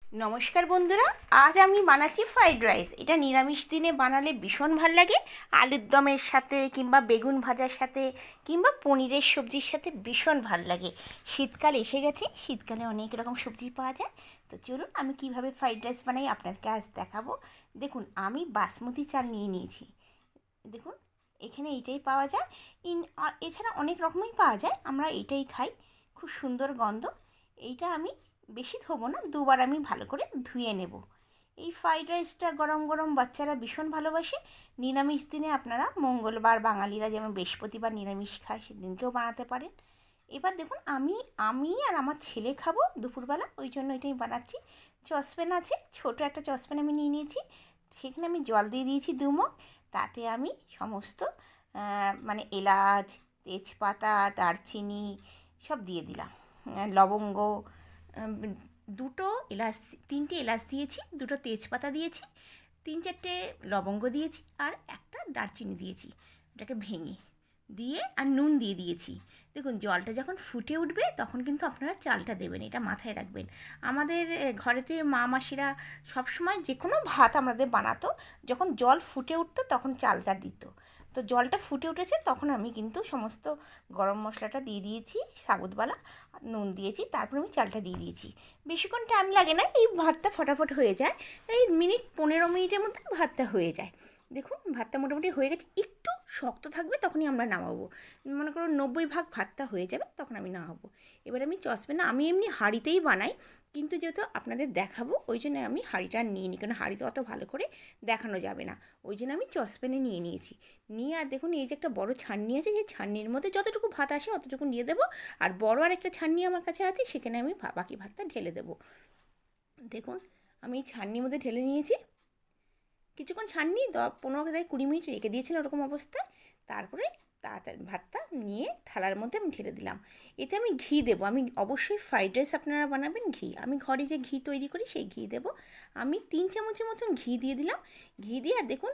নমস্কার বন্ধুরা, আজ আমি বানাচ্ছি ফ্রাইড রাইস। এটা নিরামিষ দিনে বানালে ভীষণ ভাল লাগে। আলুর দমের সাথে কিংবা বেগুন ভাজার সাথে কিংবা পনিরের সবজির সাথে ভীষণ ভাল লাগে। শীতকাল এসে গেছে, শীতকালে অনেক রকম সবজি পাওয়া যায়। তো চলুন আমি কিভাবে ফ্রাইড রাইস বানাই আপনাদেরকে আজ দেখাবো। দেখুন, আমি বাসমতি চাল নিয়ে নিয়েছি। দেখুন, এখানে এইটাই পাওয়া যায়। এছাড়া অনেক রকমই পাওয়া যায়, আমরা এইটাই খাই। খুব সুন্দর গন্ধ। এইটা আমি বেশি ধোবো না, দুবার আমি ভালো করে ধুয়ে নেব। এই ফ্রাইড রাইসটা গরম গরম বাচ্চারা ভীষণ ভালোবাসে। নিরামিষ দিনে আপনারা মঙ্গলবার বাঙালিরা যেমন বৃহস্পতিবার নিরামিষ খায়, সেদিনকেও বানাতে পারেন। এবার দেখুন, আমি আমি আর আমার ছেলে খাবো দুপুরবেলা, ওই জন্য এটাই বানাচ্ছি। সসপ্যান আছে, ছোটো একটা সসপ্যান আমি নিয়ে নিয়েছি। সেখানে আমি জল দিয়ে দিয়েছি 2 মগ। তাতে আমি সমস্ত মানে এলাচ, তেজপাতা, দারচিনি সব দিয়ে দিলাম। লবঙ্গ, আম, দুটো এলাচ, 3টে এলাচ দিয়েছি, দুটো তেজপাতা দিয়েছি, 3-4টে লবঙ্গ দিয়েছি আর একটা দারচিনি দিয়েছি। এটাকে ভেঙে দিয়ে আর নুন দিয়ে দিয়েছি। দেখুন, জলটা যখন ফুটে উঠবে তখন কিন্তু আপনারা চালটা দেবেন, এটা মাথায় রাখবেন। আমাদের ঘরেতে মা মাসিরা সবসময় যে কোনো ভাত আমাদের বানাতো, যখন জল ফুটে উঠতো তখন চালটা দিত। তো জলটা ফুটে উঠেছে তখন আমি কিন্তু সমস্ত গরম মশলাটা দিয়ে দিয়েছি সাবুতবালা, নুন দিয়েছি, তারপর আমি চালটা দিয়ে দিয়েছি। বেশিক্ষণ টাইম লাগে না, এই ভাতটা ফটাফট হয়ে যায়। এই 15 মিনিটের মধ্যে ভাতটা হয়ে যায়। দেখুন, ভাতটা মোটামুটি হয়ে গেছে। একটু শক্ত থাকবে তখনই আমরা নামাবো। মনে করো 90 ভাগ ভাতটা হয়ে যাবে তখন আমি নামাবো। এবার আমি সসপ্যানে, আমি এমনি হাঁড়িতেই বানাই, কিন্তু যেহেতু আপনাদের দেখাবো ওই জন্য আমি হাঁড়িটা নিয়ে নিই, কারণ হাঁড়িতে অত ভালো করে দেখানো যাবে না। ওই জন্য আমি সসপ্যানে নিয়ে নিয়েছি। নিয়ে আর দেখুন, এই যে একটা বড় ছাঁকনি আছে, যে ছাঁকনির মধ্যে যতটুকু ভাত আসে অতটুকু দিয়ে দেবো। আর বড় আর একটা ছাঁকনি আমার কাছে আছে, সেখানে আমি বাকি ভাতটা ঢেলে দেবো। দেখুন, আমি এই ছাঁকনির মধ্যে ঢেলে নিয়েছি। কিছুক্ষণ ছাড়নি 15 থেকে 20 মিনিট রেখে দিয়েছিলাম ওরকম অবস্থায়। তারপরে তাড়াতাড়ি ভাতটা নিয়ে থালার মধ্যে আমি ঢেলে দিলাম। এতে আমি ঘি দেবো। আমি অবশ্যই ফ্রাইড রাইস আপনারা বানাবেন ঘি, আমি ঘরে যে ঘি তৈরি করি সেই ঘি দেবো। আমি 3 চামচের মতন ঘি দিয়ে দিলাম। ঘি দিয়ে আর দেখুন,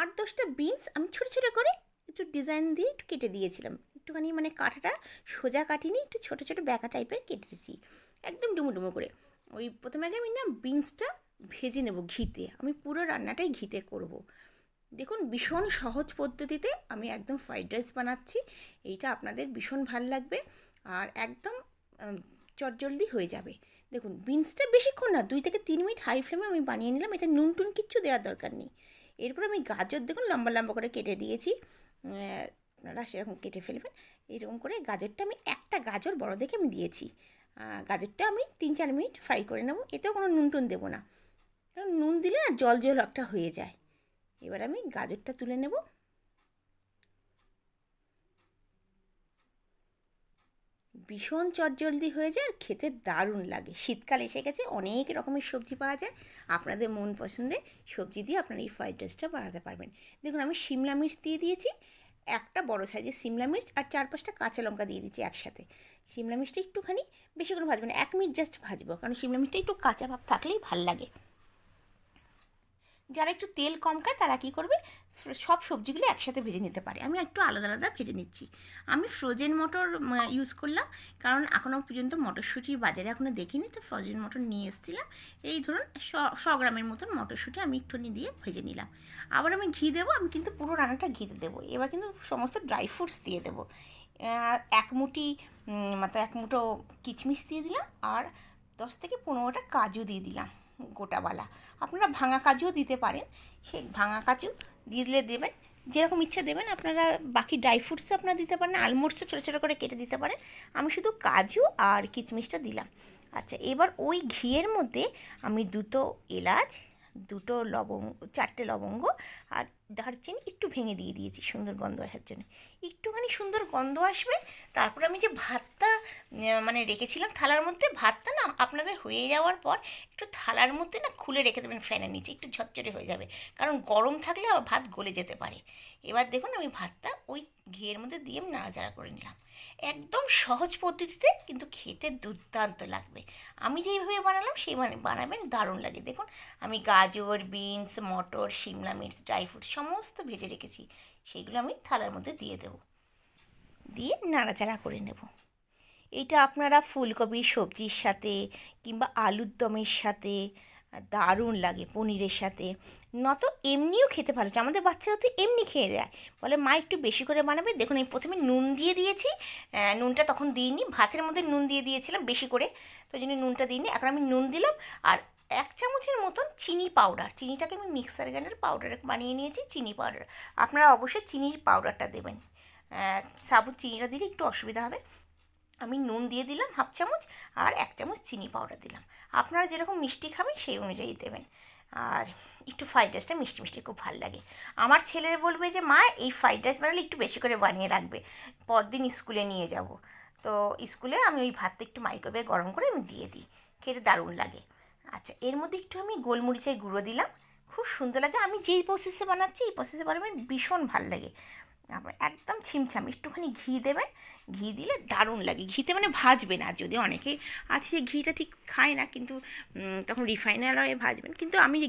8-10টা বিনস আমি ছোটো ছোটো করে একটু ডিজাইন দিয়ে একটু কেটে দিয়েছিলাম। একটুখানি মানে কাঁটাটা সোজা কাটিনি, একটু ছোটো ছোটো ব্যাকা টাইপের কেটেছি, একদম ডুমো ডুমো করে। ওই প্রথমে আগে আমি না বিনসটা ভেজে নেব ঘিতে। আমি পুরো রান্নাটাই ঘিতে করব। দেখুন, ভীষণ সহজ পদ্ধতিতে আমি একদম ফ্রাইড রাইস বানাচ্ছি। এইটা আপনাদের ভীষণ ভাল লাগবে আর একদম চটজলদি হয়ে যাবে। দেখুন, বিনসটা বেশিক্ষণ না, 2 থেকে 3 মিনিট হাই ফ্লেমে আমি বানিয়ে নিলাম। এতে নুন টুন কিচ্ছু দেওয়ার দরকার নেই। এরপর আমি গাজর দেখুন লম্বা লম্বা করে কেটে দিয়েছি। আপনারা সেরকম কেটে ফেলবেন। এরকম করে গাজরটা, আমি একটা গাজর বড় দেখে আমি দিয়েছি। গাজরটা আমি 3-4 মিনিট ফ্রাই করে নেব। এতেও কোনো নুন টুন দেবো না, কারণ নুন দিলে না জল জল একটা হয়ে যায়। এবার আমি গাজরটা তুলে নেব। ভীষণ চটজলদি হয়ে যায় আর খেতে দারুণ লাগে। শীতকাল এসে গেছে, অনেক রকমের সবজি পাওয়া যায়। আপনাদের মন পছন্দের সবজি দিয়ে আপনারা এই ফ্রাইড রাইসটা বানাতে পারবেন। দেখুন, আমি শিমলা মির্চ দিয়ে দিয়েছি, একটা বড় সাইজের শিমলা মির্চ, আর 4-5টা কাঁচা লঙ্কা দিয়ে দিচ্ছি একসাথে। শিমলা মির্চটা একটুখানি বেশি করে ভাজবো না, 1 মিনিট জাস্ট ভাজবো, কারণ শিমলা মির্চটা একটু কাঁচা ভাব থাকলেই ভাল লাগে। যারা একটু তেল কম খায় তারা কী করবে, সব সবজিগুলো একসাথে ভেজে নিতে পারে। আমি একটু আলাদা আলাদা ভেজে নিচ্ছি। আমি ফ্রোজেন মটর ইউজ করলাম, কারণ এখনও পর্যন্ত মটরশুঁটি বাজারে এখনও দেখিনি, তো ফ্রোজেন মটর নিয়ে এসেছিলাম। এই ধরুন 100 গ্রামের মতন মটরশুঁটি আমি একটুখানি দিয়ে ভেজে নিলাম। আবার আমি ঘি দেবো, আমি কিন্তু পুরো রান্নাটা ঘিতে দেবো। এবার কিন্তু সমস্ত ড্রাই ফ্রুটস দিয়ে দেবো। 1 মুঠি মাত্র 1 মুঠো কিচমিচ দিয়ে দিলাম, আর 10 থেকে 15টা কাজু দিয়ে দিলাম গোটাওয়ালা। আপনারা ভাঙা কাজুও দিতে পারেন, সেই ভাঙা কাজু দিলে দেবেন, যেরকম ইচ্ছা দেবেন। আপনারা বাকি ড্রাই ফ্রুটসও আপনারা দিতে পারেন, আলমন্ডসও ছোটো ছোটো করে কেটে দিতে পারেন। আমি শুধু কাজু আর কিচমিচটা দিলাম। আচ্ছা, এবার ওই ঘিয়ের মধ্যে আমি 2টো এলাচ, 4টে লবঙ্গ আর দারচিনি একটু ভেঙে দিয়ে দিয়েছি সুন্দর গন্ধ আসার জন্য। একটুখানি সুন্দর গন্ধ আসবে, তারপর আমি যে ভাতটা মানে রেখেছিলাম থালার মধ্যে, ভাতটা না আপনাদের হয়ে যাওয়ার পর একটু থালার মধ্যে না খুলে রেখে দেবেন ফ্যানের নিচে, একটু ঝরঝরে হয়ে যাবে, কারণ গরম থাকলে আবার ভাত গলে যেতে পারে। এবার দেখুন, আমি ভাতটা ওই ঘিয়ের মধ্যে দিয়ে আমি নাড়াচাড়া করে নিলাম। একদম সহজ পদ্ধতিতে, কিন্তু খেতে দুর্দান্ত লাগবে। আমি যেইভাবে বানালাম সেই বানাবেন, দারুণ লাগে। দেখুন, আমি গাজর, বিনস, মটর, শিমলা মির্চ, ড্রাই ফ্রুট সমস্ত ভেজে রেখেছি, সেইগুলো আমি থালার মধ্যে দিয়ে দেবো, দিয়ে নাড়াচাড়া করে নেব। এটা আপনারা ফুলকপির সবজির সাথে কিংবা আলুর দমের সাথে দারুণ লাগে, পনিরের সাথে, নত এমনিও খেতে ভালো হচ্ছে। আমাদের বাচ্চারা তো এমনি খেয়ে দেয়, বলে মা একটু বেশি করে বানাবে। দেখুন আমি প্রথমে নুন দিয়ে দিয়েছি, নুনটা তখন দিইনি, ভাতের মধ্যে নুন দিয়ে দিয়েছিলাম বেশি করে, তো ওই জন্য নুনটা দিইনি। এখন আমি নুন দিলাম, আর 1 চামচের মতন চিনি পাউডার, চিনিটাকে আমি মিক্সার গ্রাইন্ডার পাউডার বানিয়ে নিয়েছি, চিনি পাউডার। আপনারা অবশ্যই চিনির পাউডারটা দেবেন, সাবুত চিনিটা দিলে একটু অসুবিধা হবে। আমি নুন দিয়ে দিলাম 1/2 চামচ, আর 1 চামচ চিনি পাউডার দিলাম। আপনারা যেরকম মিষ্টি খাবেন সেই অনুযায়ী দেবেন। আর একটু ফ্রাইড রাইসটা মিষ্টি মিষ্টি খুব ভালো লাগে। আমার ছেলে বলবে যে মা এই ফ্রাইড রাইস বানালে একটু বেশি করে বানিয়ে রাখবে, পরদিন স্কুলে নিয়ে যাব। তো স্কুলে আমি ওই ভাতটা একটু মাইক্রোওয়েভে গরম করে আমি দিয়ে দিই, খেতে দারুণ লাগে। আচ্ছা, এর মধ্যে একটু আমি গোলমরিচের গুঁড়ো দিলাম, খুব সুন্দর লাগে। আমি যেই প্রসেসে বানাচ্ছি এই প্রসেসে বানাবেন, ভীষণ ভালো লাগে। তারপর একদম ছিমছাম একটুখানি ঘি দেবেন, ঘি দিলে দারুণ লাগে। ঘিতে মানে ভাজবেন, আর যদি অনেকে আছে যে ঘিটা ঠিক খায় না, কিন্তু তখন রিফাইনার অয়েলে ভাজবেন, কিন্তু আমি যে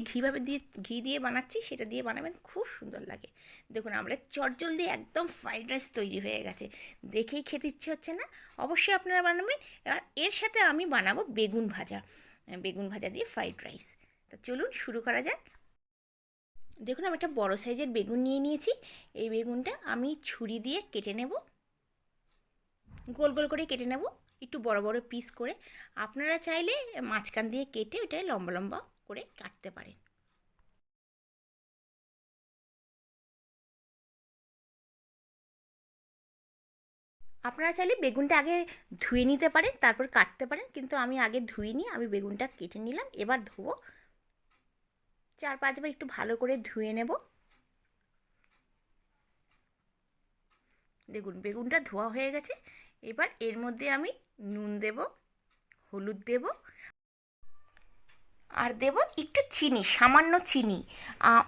ঘি দিয়ে বানাচ্ছি সেটা দিয়ে বানাবেন, খুব সুন্দর লাগে। দেখুন আমরা চটজলদি একদম ফ্রাইড রাইস তৈরি হয়ে গেছে, দেখেই খেতে ইচ্ছে হচ্ছে না? অবশ্যই আপনারা বানাবেন। এবার এর সাথে আমি বানাবো বেগুন ভাজা, বেগুন ভাজা দিয়ে ফ্রাইড রাইস। তো চলুন শুরু করা যাক। দেখুন আমি একটা বড় সাইজের বেগুন নিয়ে নিয়েছি। এই বেগুনটা আমি ছুরি দিয়ে কেটে নেব, গোল গোল করে কেটে নেব, একটু বড় বড় পিস করে। আপনারা চাইলে মাঝখান দিয়ে কেটে ওটা লম্বা লম্বা করে কাটতে পারেন। আপনারা চাইলে বেগুনটা আগে ধুয়ে নিতে পারেন, তারপর কাটতে পারেন, কিন্তু আমি আগে ধুয়ে নিয়ে আমি বেগুনটা কেটে নিলাম। এবার ধোবো, 4-5 বার একটু ভালো করে ধুয়ে নেব। দেখুন বেগুনটা ধোয়া হয়ে গেছে। এবার এর মধ্যে আমি নুন দেব, হলুদ দেব, আর দেব একটু চিনি, সামান্য চিনি।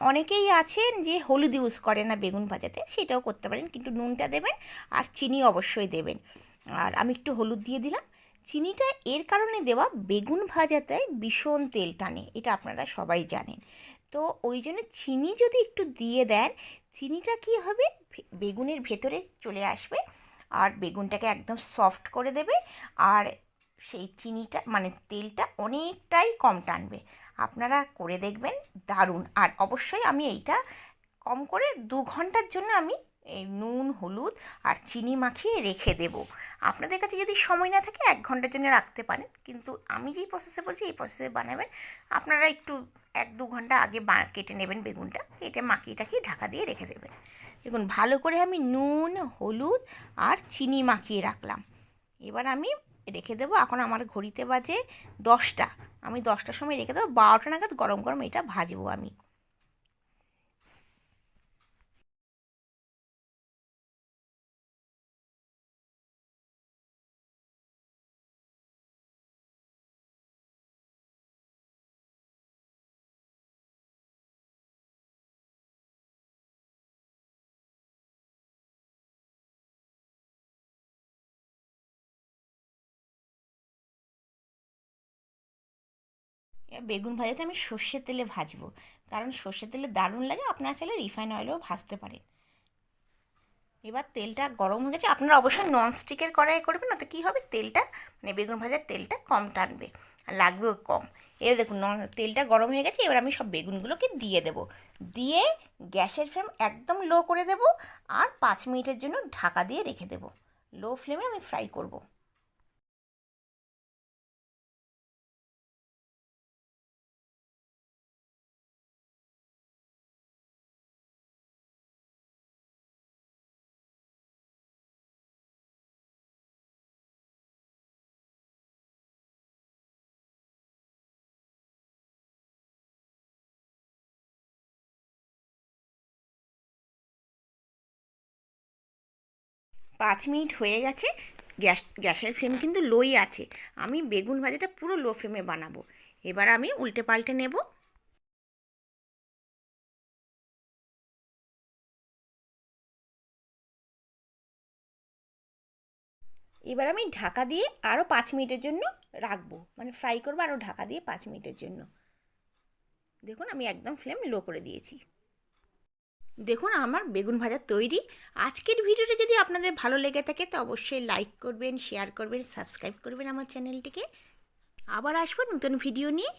অনেকেই আছেন যে হলুদ ইউজ করে না বেগুন ভাজাতে, সেটাও করতে পারেন, কিন্তু নুনটা দেবেন আর চিনি অবশ্যই দেবেন। আর আমি একটু হলুদ দিয়ে দিলাম। চিনিটা এর কারণে দেওয়া, বেগুন ভাজাতে ভীষণ তেল টানে, এটা আপনারা সবাই জানেন। তো ওই জন্য চিনি যদি একটু দিয়ে দেন, চিনিটা কী হবে, বেগুনের ভেতরে চলে আসবে আর বেগুনটাকে একদম সফট করে দেবে। আর সেই চিনিটা মানে তেলটা অনেকটাই কম টানবে। আপনারা করে দেখবেন, দারুণ। আর অবশ্যই আমি এইটা কম করে 2 ঘন্টার জন্য আমি এই নুন হলুদ আর চিনি মাখিয়ে রেখে দেব। আপনাদের কাছে যদি সময় না থাকে 1 ঘন্টার জন্য রাখতে পারেন, কিন্তু আমি যেই প্রসেসে বলছি এই প্রসেসে বানাবেন। আপনারা একটু 1-2 ঘন্টা আগে কেটে নেবেন বেগুনটা, কেটে মাখিয়ে টাকিয়ে ঢাকা দিয়ে রেখে দেবেন। দেখুন ভালো করে আমি নুন হলুদ আর চিনি মাখিয়ে রাখলাম। এবার আমি রেখে দেবো। এখন আমার ঘড়িতে বাজে 10টা, আমি 10টার সময় রেখে দেবো, 12টা নাগাদ গরম গরম এটা ভাজবো আমি। বেগুন ভাজাটা আমি সর্ষের তেলে ভাজবো, কারণ সর্ষের তেলে দারুণ লাগে। আপনারা চাইলে রিফাইন অয়েলেও ভাজতে পারেন। এবার তেলটা গরম হয়ে গেছে। আপনারা অবশ্যই ননস্টিকের কড়াইয়ে করবেন, না তো কী হবে, তেলটা মানে বেগুন ভাজার তেলটা কম টানবে আর লাগবেও কম। এবার দেখুন তেলটা গরম হয়ে গেছে। এবার আমি সব বেগুনগুলোকে দিয়ে দেব, দিয়ে গ্যাসের ফ্লেম একদম লো করে দেব, আর 5 মিনিটের জন্য ঢাকা দিয়ে রেখে দেব। লো ফ্লেমে আমি ফ্রাই করব। পাঁচ মিনিট হয়ে গেছে। গ্যাসের ফ্লেম কিন্তু লোই আছে। আমি বেগুন ভাজাটা পুরো লো ফ্লেমে বানাবো। এবার আমি উল্টে পাল্টে নেব। এবার আমি ঢাকা দিয়ে আরও 5 মিনিটের জন্য রাখবো, মানে ফ্রাই করবো আরও ঢাকা দিয়ে 5 মিনিটের জন্য। দেখুন আমি একদম ফ্লেম লো করে দিয়েছি। দেখুন আমার বেগুন ভাজা তৈরি। আজকের ভিডিওটা যদি আপনাদের ভালো লেগে থাকে তো অবশ্যই লাইক করবেন, শেয়ার করবেন, সাবস্ক্রাইব করবেন আমার চ্যানেলটিকে। আবার আসবো নতুন ভিডিও নিয়ে।